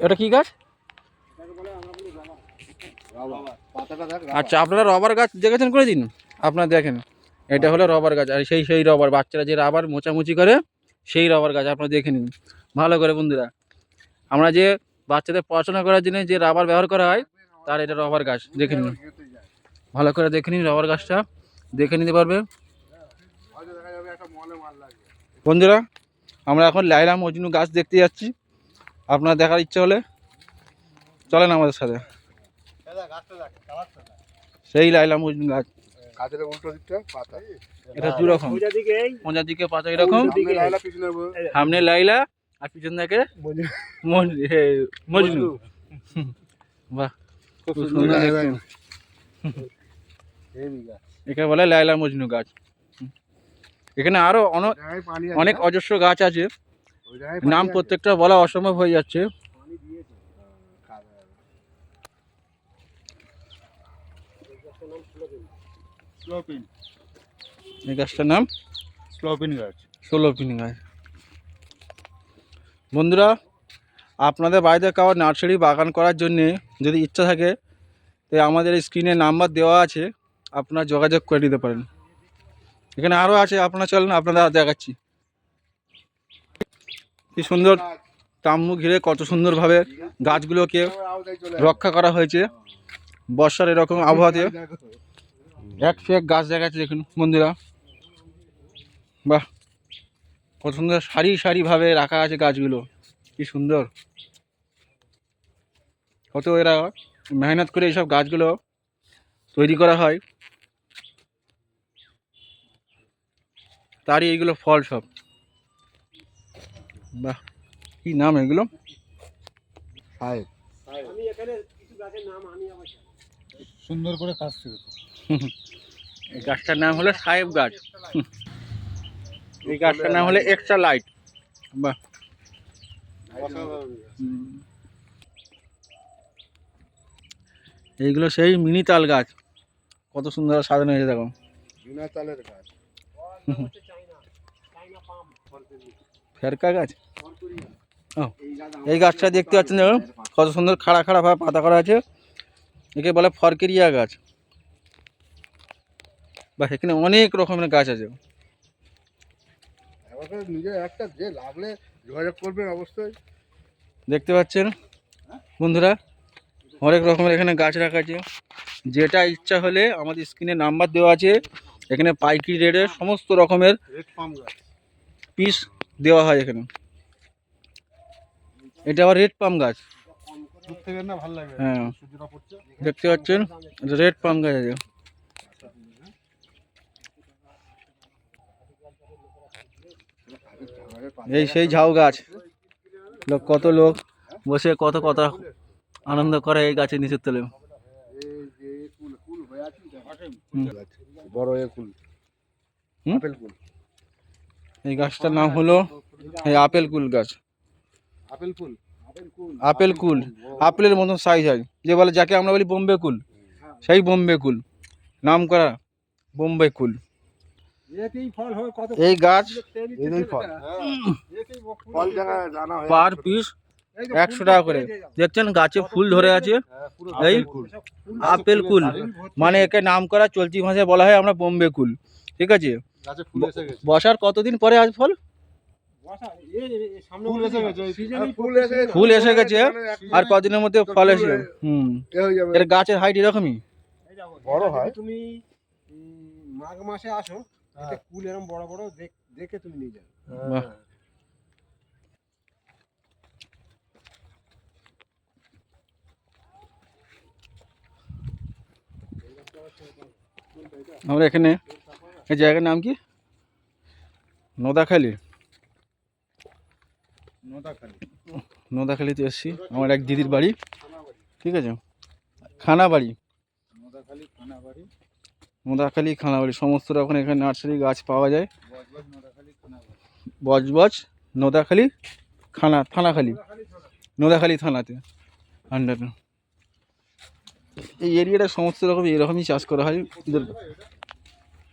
এটা কি গাছ? আচ্ছা, আপনারা রবার গাছ দেখেছেন করে দিন। আপনারা দেখেন, এটা হলো রবার গাছ, আর সেই রবার বাচ্চারা যে রাবার মোচামুচি করে সেই রবার গাছ আপনারা দেখে নিন ভালো করে বন্ধুরা। আমরা যে বাচ্চাদের পড়াশোনা করার জন্য যে রাবার ব্যবহার করা হয়, তার এটা রবার গাছ দেখে নিন ভালো করে, দেখে নিন রবার গাছটা দেখে নিতে পারবে বন্ধুরা। আমরা এখন লাইলা মজনু গাছ দেখতে যাচ্ছি, আপনারা দেখার ইচ্ছা হলে চলেন আমাদের সাথে। সেই লাইলা মজনু গাছ, এটা দু রকম, পঞ্জার দিকে পাতা এরকম, সামনে লাইলা আর পিছন দিকে মজনু। বাহ, খুব সুন্দর দেখতে। একে বলে লাইলা মজনু গাছ। এখানে আরো অনেক অজস্র গাছ আছে, নাম প্রত্যেকটা বলা অসম্ভব হয়ে যাচ্ছে। এই গাছটার নাম স্লোপিন গাছ। বন্ধুরা, আপনাদের বাড়িতে কারোর নার্সারি বাগান করার জন্যে যদি ইচ্ছা থাকে, তো আমাদের স্ক্রিনে নাম্বার দেওয়া আছে, আপনারা যোগাযোগ করে নিতে পারেন। এখানে আরও আছে, আপনারা চলেন আপনারা দেখাচ্ছি। কি সুন্দর তাম্বু ঘিরে কত সুন্দরভাবে গাছগুলোকে রক্ষা করা হয়েছে বর্ষার এরকম আবহাওয়াতে। এক ফেক গাছ দেখাচ্ছে দেখুন বন্ধুরা, বাহ কত সুন্দর সারি সারিভাবে রাখা আছে গাছগুলো, কি সুন্দর। কত এরা মেহনত করে এইসব গাছগুলো তৈরি করা হয়, তারই এইগুলো ফল সব। বাহ, কি নাম এগুলো? সুন্দর করে কাজ ছিল। এই গাছটার নাম হলো সাহেব গাছ। এই গাছটার নাম হলো এক্সট্রা লাইট। বাহ, এইগুলো সেই মিনি তাল গাছ, কত সুন্দর সাজানো হয়েছে দেখো। ফেরকা গাছ। এই গাছটা দেখতে পাচ্ছেন দেখুন, কত সুন্দর খাড়া খাড়া ভাবে পাতা করা আছে, একে বলে ফরকেরিয়া গাছ। বা এখানে অনেক রকমের গাছ আছে। দেখতে পাচ্ছেন বন্ধুরা, অনেক রকমের এখানে গাছ রাখা আছে। যেটা ইচ্ছা হলে আমাদের স্ক্রিনে নাম্বার দেওয়া আছে, এখানে পাইকারি রেটে সমস্ত রকমের পিস দেওয়া হয় এখানে। এটা আবার রেড পাম গাছ। হ্যাঁ, দেখতে পাচ্ছেন রেড পাম গাছ আছে। এই সেই ঝাউ গাছ, কত লোক বসে কত কথা আনন্দ করে এই গাছের নিচের তলে। এই গাছটার নাম হলো আপেল কুল গাছ। আপেল কুল, আপেলের মতন সাইজ হয়, যে বলে যাকে আমরা বলি বোম্বে কুল, সেই বোম্বে কুল নাম করা বোম্বে কুল। এই গাছ পার পিস 100 টাকা করে। দেখছেন গাছে ফুল ধরে আছে, এই আপেল কুল, মানে একে নাম করা চলতি ভাষায় বলা হয় আমরা বোম্বে কুল। ঠিক আছে, বসার কতদিন পরে আজ ফল? ফুল এসে গেছে, আর কদিনের মধ্যে ফল এসে। এর গাছের হাইট এরকমই বড় হয়। তুমি মাঘ মাসে আসো, এতে কুল এরকম বড় বড় দেখে তুমি নিয়ে যাবে। আমরা এখানে এই জায়গার নাম কি? নোদাখালী। নোদাখালীতে এসেছি, আমার এক দিদির বাড়ি। ঠিক আছে, খানাবাড়ি, নোদাখালী খানাবাড়ি, সমস্ত রকম এখানে নার্সারি গাছ পাওয়া যায়। বজবজ নোদাখালী থানাখালী, নোদাখালী থানাতে আন্ডারে। এই এরিয়াটা সমস্ত রকম এরকমই চাষ করা হয়।